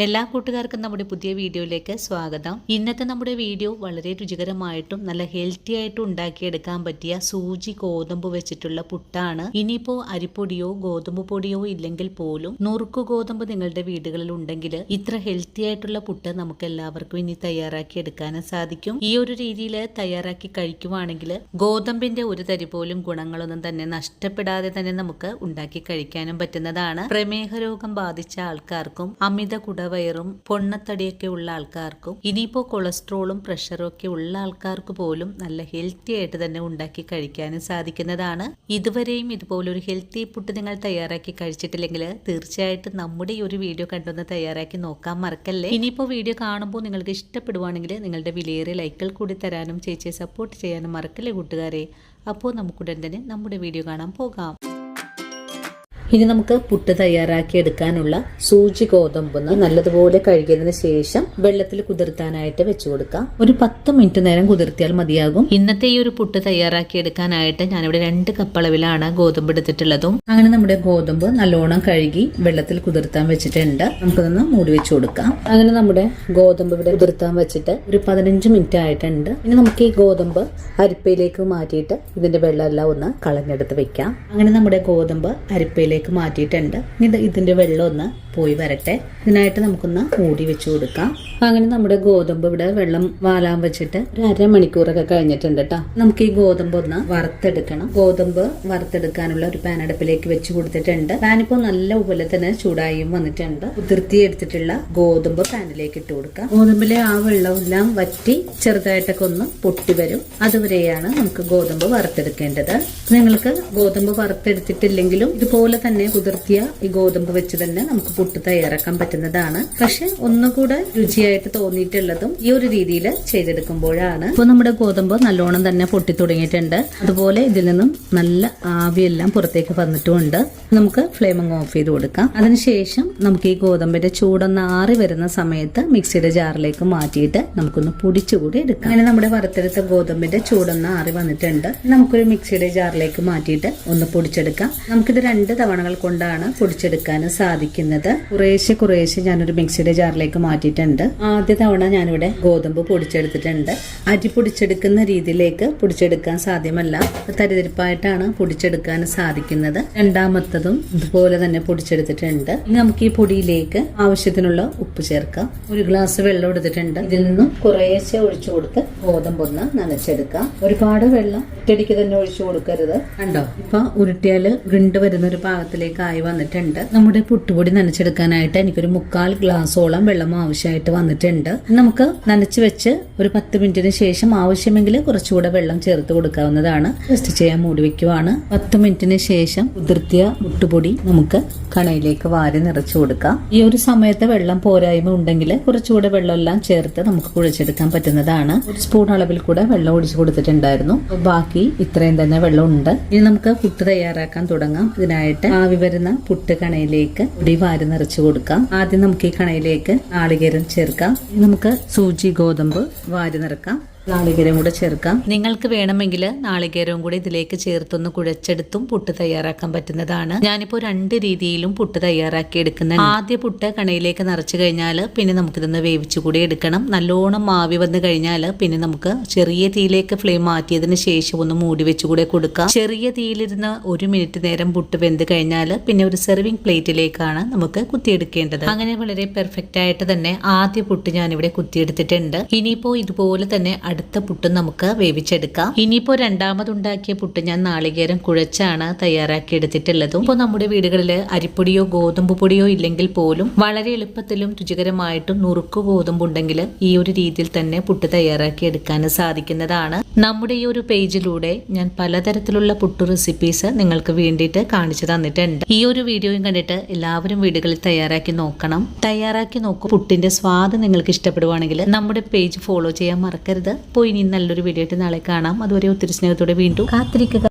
എല്ലാ കൂട്ടുകാർക്കും നമ്മുടെ പുതിയ വീഡിയോയിലേക്ക് സ്വാഗതം. ഇന്നത്തെ നമ്മുടെ വീഡിയോ വളരെ രുചികരമായിട്ടും നല്ല ഹെൽത്തി ആയിട്ടും ഉണ്ടാക്കിയെടുക്കാൻ പറ്റിയ സൂചി ഗോതമ്പ് വെച്ചിട്ടുള്ള പുട്ടാണ്. ഇനിയിപ്പോ അരിപ്പൊടിയോ ഗോതമ്പ് പൊടിയോ ഇല്ലെങ്കിൽ പോലും നുറുക്കു ഗോതമ്പ് നിങ്ങളുടെ വീടുകളിൽ ഉണ്ടെങ്കിൽ ഇത്ര ഹെൽത്തി ആയിട്ടുള്ള പുട്ട് നമുക്ക് എല്ലാവർക്കും ഇനി തയ്യാറാക്കി എടുക്കാനും സാധിക്കും. ഈ ഒരു രീതിയിൽ തയ്യാറാക്കി കഴിക്കുവാണെങ്കിൽ ഗോതമ്പിന്റെ ഒരു തരി പോലും ഗുണങ്ങളൊന്നും തന്നെ നഷ്ടപ്പെടാതെ തന്നെ നമുക്ക് ഉണ്ടാക്കി കഴിക്കാനും പറ്റുന്നതാണ്. പ്രമേഹ രോഗം ബാധിച്ച ആൾക്കാർക്കും അമിത വയറും പൊണ്ണത്തടിയൊക്കെ ഉള്ള ആൾക്കാർക്കും ഇനിയിപ്പോ കൊളസ്ട്രോളും പ്രഷറും ഒക്കെ ഉള്ള ആൾക്കാർക്ക് പോലും നല്ല ഹെൽത്തി ആയിട്ട് തന്നെ ഉണ്ടാക്കി കഴിക്കാനും സാധിക്കുന്നതാണ്. ഇതുവരെയും ഇതുപോലൊരു ഹെൽത്തി പുട്ട് നിങ്ങൾ തയ്യാറാക്കി കഴിച്ചിട്ടില്ലെങ്കിൽ തീർച്ചയായിട്ടും നമ്മുടെ ഈ ഒരു വീഡിയോ കണ്ടൊന്ന് തയ്യാറാക്കി നോക്കാൻ മറക്കല്ലേ. ഇനിയിപ്പോ വീഡിയോ കാണുമ്പോൾ നിങ്ങൾക്ക് ഇഷ്ടപ്പെടുവാണെങ്കിൽ നിങ്ങളുടെ വിലയേറിയ ലൈക്കുകൾ കൂടി തരാനും ചേച്ചിയെ സപ്പോർട്ട് ചെയ്യാനും മറക്കല്ലേ കൂട്ടുകാരെ. അപ്പോൾ നമുക്കുടൻ തന്നെ നമ്മുടെ വീഡിയോ കാണാൻ പോകാം. ഇനി നമുക്ക് പുട്ട് തയ്യാറാക്കി എടുക്കാനുള്ള സൂചി ഗോതമ്പൊന്ന് നല്ലതുപോലെ കഴുകിയതിന് ശേഷം വെള്ളത്തിൽ കുതിർത്താനായിട്ട് വെച്ചു കൊടുക്കാം. ഒരു 10 മിനിറ്റ് നേരം കുതിർത്തിയാൽ മതിയാകും. ഇന്നത്തെ ഈ ഒരു പുട്ട് തയ്യാറാക്കി എടുക്കാനായിട്ട് ഞാനിവിടെ 2 കപ്പ് അളവിലാണ് ഗോതമ്പ് എടുത്തിട്ടുള്ളതും. അങ്ങനെ നമ്മുടെ ഗോതമ്പ് നല്ലോണം കഴുകി വെള്ളത്തിൽ കുതിർത്താൻ വെച്ചിട്ടുണ്ട്. നമുക്കൊന്ന് മൂടി വെച്ചു കൊടുക്കാം. അങ്ങനെ നമ്മുടെ ഗോതമ്പ് ഇവിടെ കുതിർത്താൻ വെച്ചിട്ട് ഒരു 15 മിനിറ്റ് ആയിട്ടുണ്ട്. ഇനി നമുക്ക് ഈ ഗോതമ്പ് അരിപ്പയിലേക്ക് മാറ്റിയിട്ട് ഇതിന്റെ വെള്ളം എല്ലാം ഒന്ന് കളഞ്ഞെടുത്ത് വെക്കാം. അങ്ങനെ നമ്മുടെ ഗോതമ്പ് അരിപ്പയിലേക്ക് മാറ്റിയിട്ടുണ്ട്. ഇതിന്റെ വെള്ളം ഒന്ന് പോയി വരട്ടെ. ഇതിനായിട്ട് നമുക്കൊന്ന് മൂടി വെച്ചു കൊടുക്കാം. അങ്ങനെ നമ്മുടെ ഗോതമ്പ് ഇവിടെ വെള്ളം വാലാൻ വെച്ചിട്ട് ഒരു അരമണിക്കൂറൊക്കെ കഴിഞ്ഞിട്ടുണ്ട് കേട്ടോ. നമുക്ക് ഈ ഗോതമ്പ് ഒന്ന് വറുത്തെടുക്കണം. ഗോതമ്പ് വറുത്തെടുക്കാനുള്ള ഒരു പാൻ അടുപ്പിലേക്ക് വെച്ച് കൊടുത്തിട്ടുണ്ട്. പാനിപ്പോ നല്ല പോലെ തന്നെ ചൂടായും വന്നിട്ടുണ്ട്. കുതിർത്തി എടുത്തിട്ടുള്ള ഗോതമ്പ് പാനിലേക്ക് ഇട്ട് കൊടുക്കാം. ഗോതമ്പിലെ ആ വെള്ളമെല്ലാം വറ്റി ചെറുതായിട്ടൊക്കെ ഒന്ന് പൊട്ടി വരും. അതുവരെയാണ് നമുക്ക് ഗോതമ്പ് വറുത്തെടുക്കേണ്ടത്. നിങ്ങൾക്ക് ഗോതമ്പ് വറുത്തെടുത്തിട്ടില്ലെങ്കിലും ഇതുപോലെ തന്നെ കുതിർത്തിയ ഈ ഗോതമ്പ് വെച്ച് തന്നെ നമുക്ക് പുട്ട് തയ്യാറാക്കാൻ പറ്റുന്നതാണ്. പക്ഷെ ഒന്നുകൂടെ രുചിയായിട്ട് തോന്നിയിട്ടുള്ളതും ഈ ഒരു രീതിയിൽ ചെയ്തെടുക്കുമ്പോഴാണ്. ഇപ്പൊ നമ്മുടെ ഗോതമ്പ് നല്ലോണം തന്നെ പൊട്ടി തുടങ്ങിയിട്ടുണ്ട്. അതുപോലെ ഇതിൽ നിന്നും നല്ല ആവിയെല്ലാം പുറത്തേക്ക് വന്നിട്ടുമുണ്ട്. നമുക്ക് ഫ്ലെയിം അങ്ങ് ഓഫ് ചെയ്ത് കൊടുക്കാം. അതിനുശേഷം നമുക്ക് ഈ ഗോതമ്പിന്റെ ചൂടൊന്ന് ആറി വരുന്ന സമയത്ത് മിക്സിയുടെ ജാറിലേക്ക് മാറ്റിയിട്ട് നമുക്കൊന്ന് പൊടിച്ചുകൂടി എടുക്കാം. അങ്ങനെ നമ്മുടെ വറുത്തെടുത്ത ഗോതമ്പിന്റെ ചൂടൊന്ന് ആറി വന്നിട്ടുണ്ട്. നമുക്കൊരു മിക്സിയുടെ ജാറിലേക്ക് മാറ്റിയിട്ട് ഒന്ന് പൊടിച്ചെടുക്കാം. നമുക്കിത് 2 തവണകൾ കൊണ്ടാണ് പൊടിച്ചെടുക്കാൻ സാധിക്കുന്നത്. കുറേശ്ശെ ഞാനൊരു മിക്സിയുടെ ജാറിലേക്ക് മാറ്റിയിട്ടുണ്ട്. ആദ്യ തവണ ഞാനിവിടെ ഗോതമ്പ് പൊടിച്ചെടുത്തിട്ടുണ്ട്. അരി പൊടിച്ചെടുക്കുന്ന രീതിയിലേക്ക് പൊടിച്ചെടുക്കാൻ സാധ്യമല്ല. തരിതരിപ്പായിട്ടാണ് പൊടിച്ചെടുക്കാൻ സാധിക്കുന്നത്. രണ്ടാമത്തതും ഇതുപോലെ തന്നെ പൊടിച്ചെടുത്തിട്ടുണ്ട്. ഇനി നമുക്ക് ഈ പൊടിയിലേക്ക് ആവശ്യത്തിനുള്ള ഉപ്പ് ചേർക്കാം. ഒരു ഗ്ലാസ് വെള്ളം എടുത്തിട്ടുണ്ട്. ഇതിൽ നിന്നും കുറേശ്ശെ ഒഴിച്ചു കൊടുത്ത് ഗോതമ്പൊന്ന് നനച്ചെടുക്കാം. ഒരുപാട് വെള്ളം ഒറ്റയടിക്ക് തന്നെ ഒഴിച്ചു കൊടുക്കരുത്. കണ്ടോ, ഇപ്പൊ ഉരുട്ടിയാല് ഗിണ്ട് വരുന്ന ഒരു പാകത്തിലേക്ക് ആയി വന്നിട്ടുണ്ട്. നമ്മുടെ പുട്ടുപൊടി നനച്ചെടുക്കാനായിട്ട് എനിക്കൊരു 3/4 ഗ്ലാസോളം വെള്ളം ആവശ്യമായിട്ട് വന്നിട്ടുണ്ട്. നമുക്ക് നനച്ചു വെച്ച് ഒരു 10 മിനിറ്റിന് ശേഷം ആവശ്യമെങ്കിൽ കുറച്ചുകൂടെ വെള്ളം ചേർത്ത് കൊടുക്കാവുന്നതാണ്. ടെസ്റ്റ് ചെയ്യാൻ മൂടി വെക്കുവാണ്. 10 മിനിറ്റിന് ശേഷം കുതിർത്തിയ പുട്ടുപൊടി നമുക്ക് കണയിലേക്ക് വാരി നിറച്ചു കൊടുക്കാം. ഈ ഒരു സമയത്ത് വെള്ളം പോരായ്മ ഉണ്ടെങ്കിൽ കുറച്ചുകൂടെ വെള്ളം എല്ലാം ചേർത്ത് നമുക്ക് കുഴച്ചെടുക്കാൻ പറ്റുന്നതാണ്. ഒരു സ്പൂൺ അളവിൽ കൂടെ വെള്ളം ഒഴിച്ചു കൊടുത്തിട്ടുണ്ടായിരുന്നു. ബാക്കി ഇത്രയും തന്നെ വെള്ളം ഉണ്ട്. ഇനി നമുക്ക് പുട്ട് തയ്യാറാക്കാൻ തുടങ്ങാം. ഇതിനായിട്ട് ആവി വരുന്ന പുട്ട് കണയിലേക്ക് പൊടി വാരി നിറച്ചു കൊടുക്കാം. ആദ്യം നമുക്ക് ഈ കണയിലേക്ക് നാളികേരം ചേർക്കാം. നമുക്ക് സൂചി ഗോതമ്പ് വാരി നിറക്കാം. നാളികേരം കൂടെ ചേർക്കാം. നിങ്ങൾക്ക് വേണമെങ്കിൽ നാളികേരവും കൂടി ഇതിലേക്ക് ചേർത്തൊന്ന് കുഴച്ചെടുത്തും പുട്ട് തയ്യാറാക്കാൻ പറ്റുന്നതാണ്. ഞാനിപ്പോ 2 രീതിയിലും പുട്ട് തയ്യാറാക്കി എടുക്കുന്ന. ആദ്യ പുട്ട് കണയിലേക്ക് നിറച്ചു കഴിഞ്ഞാൽ പിന്നെ നമുക്കിതൊന്ന് വേവിച്ചു കൂടി എടുക്കണം. നല്ലോണം ആവി വന്നു കഴിഞ്ഞാൽ പിന്നെ നമുക്ക് ചെറിയ തീയിലേക്ക് ഫ്ലെയിം മാറ്റിയതിന് ശേഷം ഒന്ന് മൂടി വെച്ചുകൂടെ കൊടുക്കാം. ചെറിയ തീയിലിരുന്ന് 1 മിനിറ്റ് നേരം പുട്ട് വെന്ത് കഴിഞ്ഞാൽ പിന്നെ ഒരു സെർവിംഗ് പ്ലേറ്റിലേക്കാണ് നമുക്ക് കുത്തിയെടുക്കേണ്ടത്. അങ്ങനെ വളരെ പെർഫെക്റ്റ് ആയിട്ട് തന്നെ ആദ്യ പുട്ട് ഞാനിവിടെ കുത്തിയെടുത്തിട്ടുണ്ട്. ഇനിയിപ്പോ ഇതുപോലെ തന്നെ അടുത്ത പുട്ട് നമുക്ക് വേവിച്ചെടുക്കാം. ഇനിയിപ്പോ രണ്ടാമതുണ്ടാക്കിയ പുട്ട് ഞാൻ നാളികേരം കുഴച്ചാണ് തയ്യാറാക്കി എടുത്തിട്ടുള്ളതും. ഇപ്പോൾ നമ്മുടെ വീടുകളിൽ അരിപ്പൊടിയോ ഗോതമ്പ് പൊടിയോ ഇല്ലെങ്കിൽ പോലും വളരെ എളുപ്പത്തിലും രുചികരമായിട്ടും നുറുക്കു ഗോതമ്പ് ഉണ്ടെങ്കിൽ ഈ ഒരു രീതിയിൽ തന്നെ പുട്ട് തയ്യാറാക്കി എടുക്കാൻ സാധിക്കുന്നതാണ്. നമ്മുടെ ഈ ഒരു പേജിലൂടെ ഞാൻ പലതരത്തിലുള്ള പുട്ടു റെസിപ്പീസ് നിങ്ങൾക്ക് വേണ്ടിയിട്ട് കാണിച്ചു തന്നിട്ടുണ്ട്. ഈ ഒരു വീഡിയോയും കണ്ടിട്ട് എല്ലാവരും വീടുകളിൽ തയ്യാറാക്കി നോക്കണം. തയ്യാറാക്കി നോക്കൂ. പുട്ടിന്റെ സ്വാദ് നിങ്ങൾക്ക് ഇഷ്ടപ്പെടുവാണെങ്കിൽ നമ്മുടെ പേജ് ഫോളോ ചെയ്യാൻ മറക്കരുത്. അപ്പോൾ ഇനി നല്ലൊരു വീഡിയോ ആയിട്ട് നാളെ കാണാം. അതുവരെ ഒത്തിരി സ്നേഹത്തോടെ വീണ്ടും കാത്തിരിക്കുക.